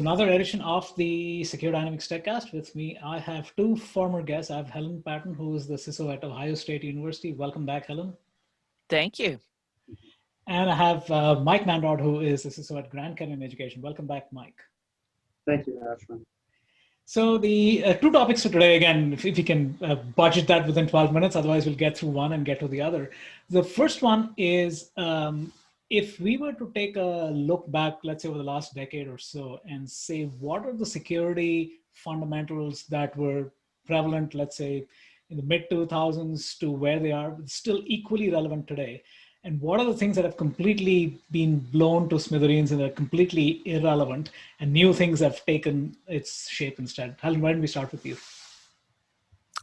another edition of the Secure Dynamics TechCast. With me, I have two former guests. I have Helen Patton, who is the CISO at Ohio State University. Welcome back, Helen. Thank you. And I have Mike Manrod, who is the CISO at Grand Canyon Education. Welcome back, Mike. Thank you, Ashwin. So the two topics for today, again, if you can budget that within 12 minutes, otherwise we'll get through one and get to the other. The first one is, if we were to take a look back, let's say over the last decade or so, and say, what are the security fundamentals that were prevalent, let's say, in the mid-2000s to where they are still equally relevant today? And what are the things that have completely been blown to smithereens and are completely irrelevant, and new things have taken its shape instead? Helen, why don't we start with you?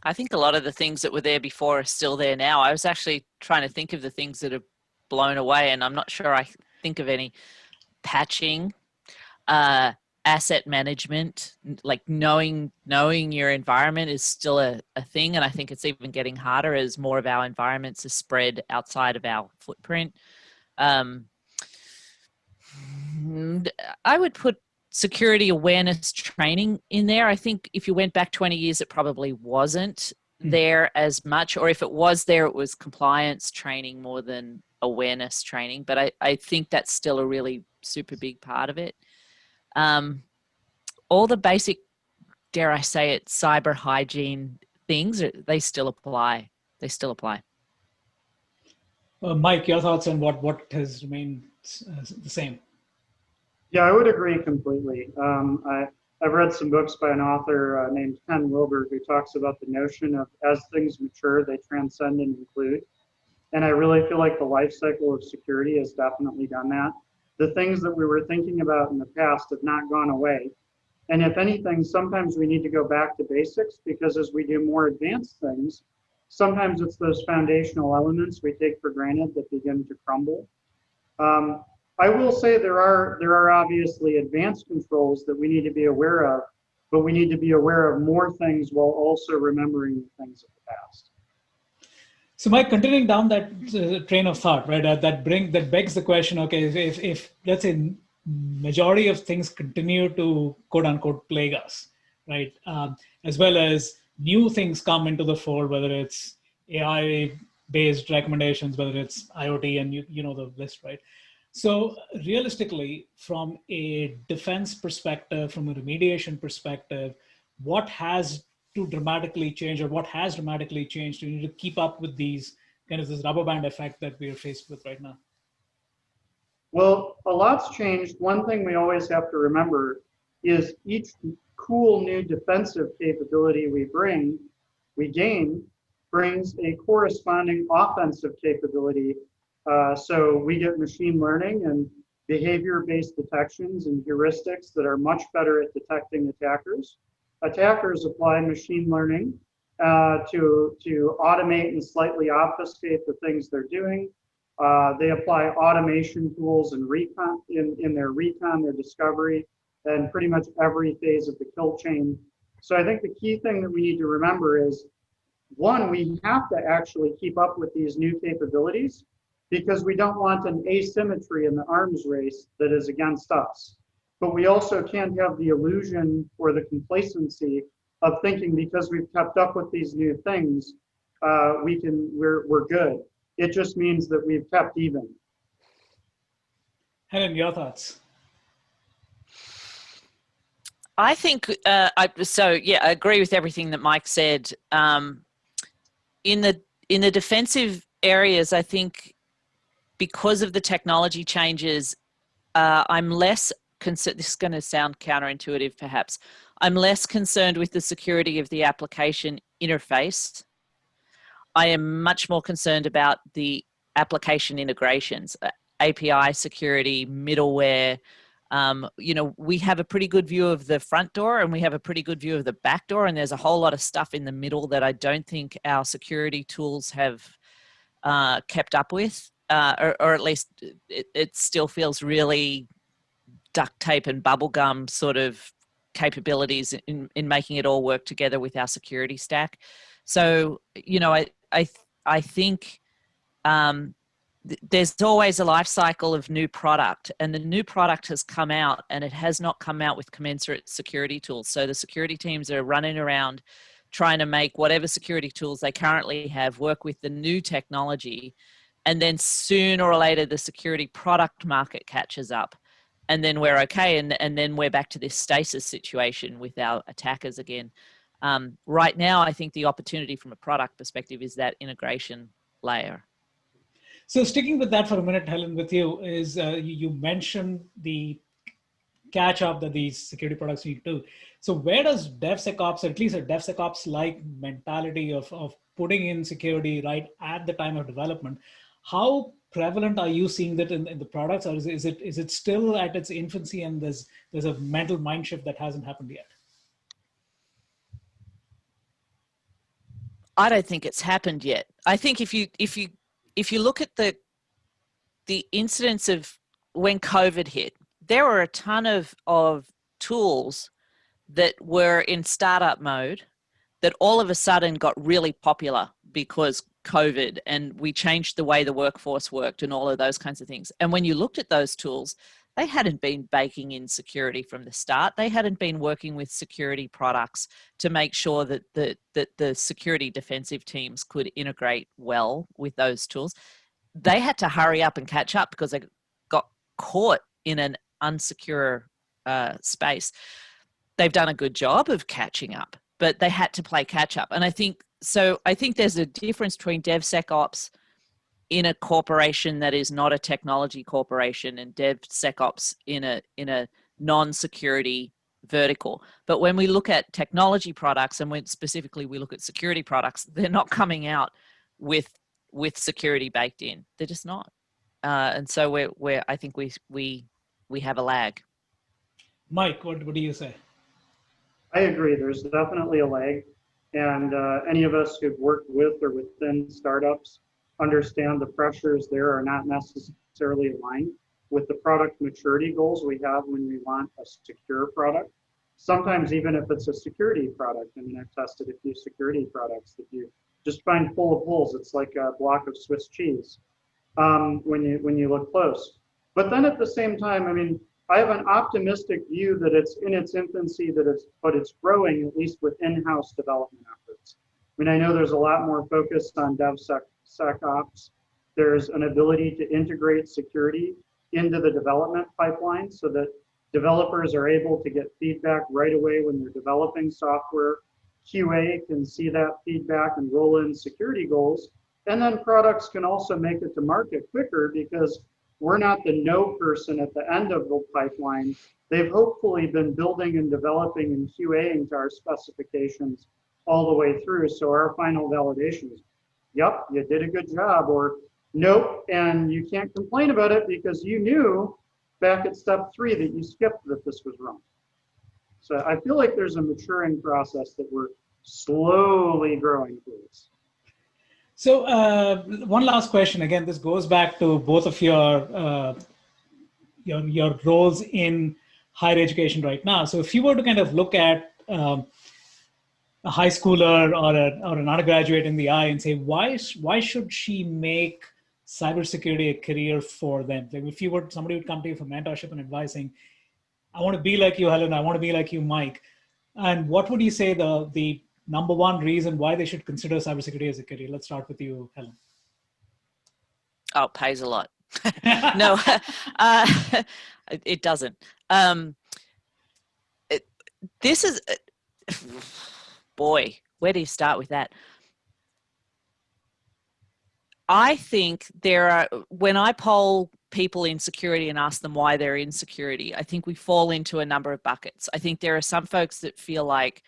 I think a lot of the things that were there before are still there now. I was actually trying to think of the things that have blown away, and I'm not sure I think of any. Patching, asset management, like knowing your environment is still a thing, and I think it's even getting harder as more of our environments are spread outside of our footprint. I would put security awareness training in there. I think if you went back 20 years, it probably wasn't there as much, or if it was there, it was compliance training more than awareness training, but I think that's still a really super big part of it. All the basic, dare I say it, cyber hygiene things, they still apply. They still apply. Mike, your thoughts on what has remained the same? Yeah, I would agree completely. I've read some books by an author named Ken Wilber, who talks about the notion of as things mature, they transcend and include. And I really feel like the life cycle of security has definitely done that. The things that we were thinking about in the past have not gone away. And if anything, sometimes we need to go back to basics, because as we do more advanced things, sometimes it's those foundational elements we take for granted that begin to crumble. I will say there are obviously advanced controls that we need to be aware of, but we need to be aware of more things while also remembering the things of the past. So, Mike, continuing down that train of thought, right? That begs the question: okay, if let's say majority of things continue to quote unquote plague us, right? As well as new things come into the fold, whether it's AI-based recommendations, whether it's IoT, and you know the list, right? So, realistically, from a defense perspective, from a remediation perspective, what has to dramatically change, or what has dramatically changed to need to keep up with these kind of this rubber band effect that we are faced with right now? Well, a lot's changed. One thing we always have to remember is each cool new defensive capability we gain brings a corresponding offensive capability. So we get machine learning and behavior-based detections and heuristics that are much better at detecting attackers. Attackers apply machine learning to automate and slightly obfuscate the things they're doing. They apply automation tools and recon in their recon, their discovery, and pretty much every phase of the kill chain. So I think the key thing that we need to remember is, one, we have to actually keep up with these new capabilities, because we don't want an asymmetry in the arms race that is against us. But we also can't have the illusion or the complacency of thinking because we've kept up with these new things, we're good. It just means that we've kept even. Helen, your thoughts? I think I agree with everything that Mike said. In the defensive areas, I think because of the technology changes, I'm less concerned. This is going to sound counterintuitive, perhaps. I'm less concerned with the security of the application interface. I am much more concerned about the application integrations, API security, middleware. We have a pretty good view of the front door and we have a pretty good view of the back door, and there's a whole lot of stuff in the middle that I don't think our security tools have kept up with, or at least it still feels really duct tape and bubblegum sort of capabilities in making it all work together with our security stack. So, I think there's always a life cycle of new product, and the new product has come out and it has not come out with commensurate security tools. So the security teams are running around trying to make whatever security tools they currently have work with the new technology. And then sooner or later, the security product market catches up. And then we're okay. And then we're back to this stasis situation with our attackers again. Right now, I think the opportunity from a product perspective is that integration layer. So sticking with that for a minute, Helen, with you, is you mentioned the catch up that these security products need to do. So where does DevSecOps, or at least a DevSecOps-like mentality of putting in security right at the time of development, how prevalent are you seeing that in the products, or is it still at its infancy and there's a mental mind shift that hasn't happened yet? I don't think it's happened yet. I think if you look at the incidents of when COVID hit, there were a ton of tools that were in startup mode that all of a sudden got really popular because COVID, and we changed the way the workforce worked and all of those kinds of things. And when you looked at those tools, they hadn't been baking in security from the start. They hadn't been working with security products to make sure that the security defensive teams could integrate well with those tools. They had to hurry up and catch up because they got caught in an unsecure space. They've done a good job of catching up, but they had to play catch up. And I think there's a difference between DevSecOps in a corporation that is not a technology corporation and DevSecOps in a non-security vertical. But when we look at technology products, and when specifically we look at security products, they're not coming out with security baked in. They're just not. And so I think we have a lag. Mike, what do you say? I agree. There's definitely a lag. And any of us who've worked with or within startups understand the pressures there are not necessarily aligned with the product maturity goals we have when we want a secure product. Sometimes even if it's a security product, I mean, I've tested a few security products that you just find full of holes. It's like a block of Swiss cheese when you look close. But then at the same time, I mean, I have an optimistic view that it's in its infancy, but it's growing, at least with in-house development efforts. I mean, I know there's a lot more focus on DevSecOps. There's an ability to integrate security into the development pipeline so that developers are able to get feedback right away when they're developing software. QA can see that feedback and roll in security goals. And then products can also make it to market quicker because we're not the no person at the end of the pipeline. They've hopefully been building and developing and QAing to our specifications all the way through. So our final validation is, yep, you did a good job, or nope, and you can't complain about it because you knew back at step 3 that you skipped that this was wrong. So I feel like there's a maturing process that we're slowly growing towards. So one last question. Again, this goes back to both of your roles in higher education right now. So if you were to kind of look at a high schooler or an undergraduate in the eye and say, why should she make cybersecurity a career for them? Like if somebody would come to you for mentorship and advising, I want to be like you, Helen, I want to be like you, Mike. And what would you say the number one reason why they should consider cybersecurity as a career? Let's start with you, Helen. Oh, it pays a lot. No, it doesn't. This is, boy, where do you start with that? I think when I poll people in security and ask them why they're in security, I think we fall into a number of buckets. I think there are some folks that feel like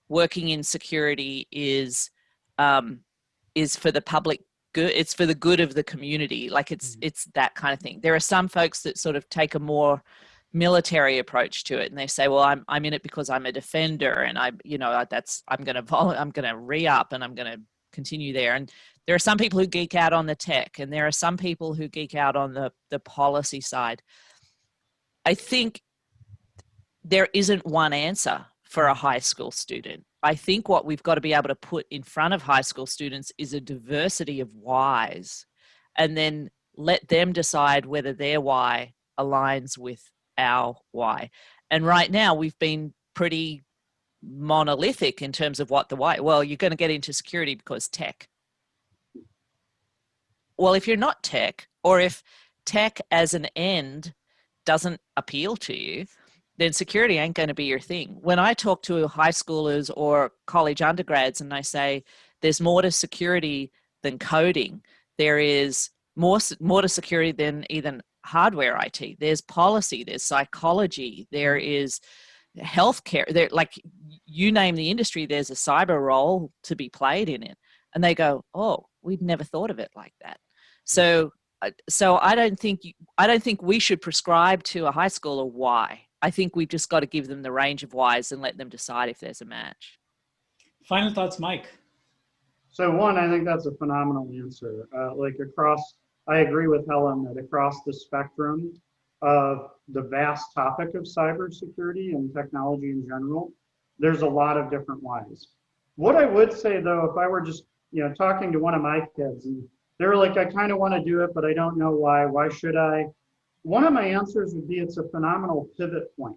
working in security is for the public good. It's for the good of the community. Like it's that kind of thing. There are some folks that sort of take a more military approach to it, and they say, "Well, I'm in it because I'm a defender, and I'm going to re-up, and I'm going to continue there." And there are some people who geek out on the tech, and there are some people who geek out on the policy side. I think there isn't one answer for a high school student. I think what we've got to be able to put in front of high school students is a diversity of whys, and then let them decide whether their why aligns with our why. And right now we've been pretty monolithic in terms of what the why. Well, you're going to get into security because tech. Well, if you're not tech, or if tech as an end doesn't appeal to you, then security ain't going to be your thing. When I talk to high schoolers or college undergrads and I say there's more to security than coding, there is more to security than even hardware IT. There's policy, there's psychology, there is healthcare. There, like you name the industry, there's a cyber role to be played in it. And they go, "Oh, we'd never thought of it like that." So I don't think we should prescribe to a high schooler why. I think we've just got to give them the range of whys and let them decide if there's a match. Final thoughts, Mike. So one, I think that's a phenomenal answer. I agree with Helen that across the spectrum of the vast topic of cybersecurity and technology in general, there's a lot of different whys. What I would say though, if I were just talking to one of my kids and they're like, I kind of want to do it, but I don't know why. Why should I? One of my answers would be it's a phenomenal pivot point.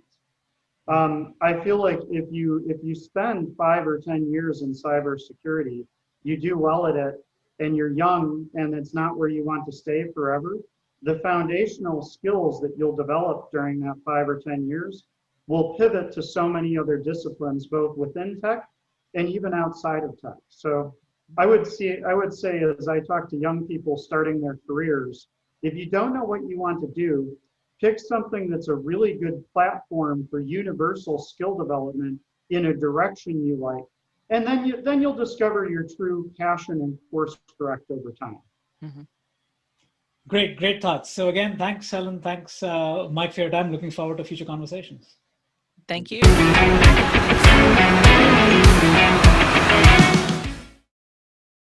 I feel like if you spend 5 or 10 years in cybersecurity, you do well at it, and you're young, and it's not where you want to stay forever, the foundational skills that you'll develop during that 5 or 10 years will pivot to so many other disciplines, both within tech and even outside of tech. So I would say as I talk to young people starting their careers, if you don't know what you want to do, pick something that's a really good platform for universal skill development in a direction you like, and then you'll discover your true passion and course correct over time. Mm-hmm. Great thoughts. So again, thanks, Helen. Thanks, Mike, for your time. Looking forward to future conversations. Thank you.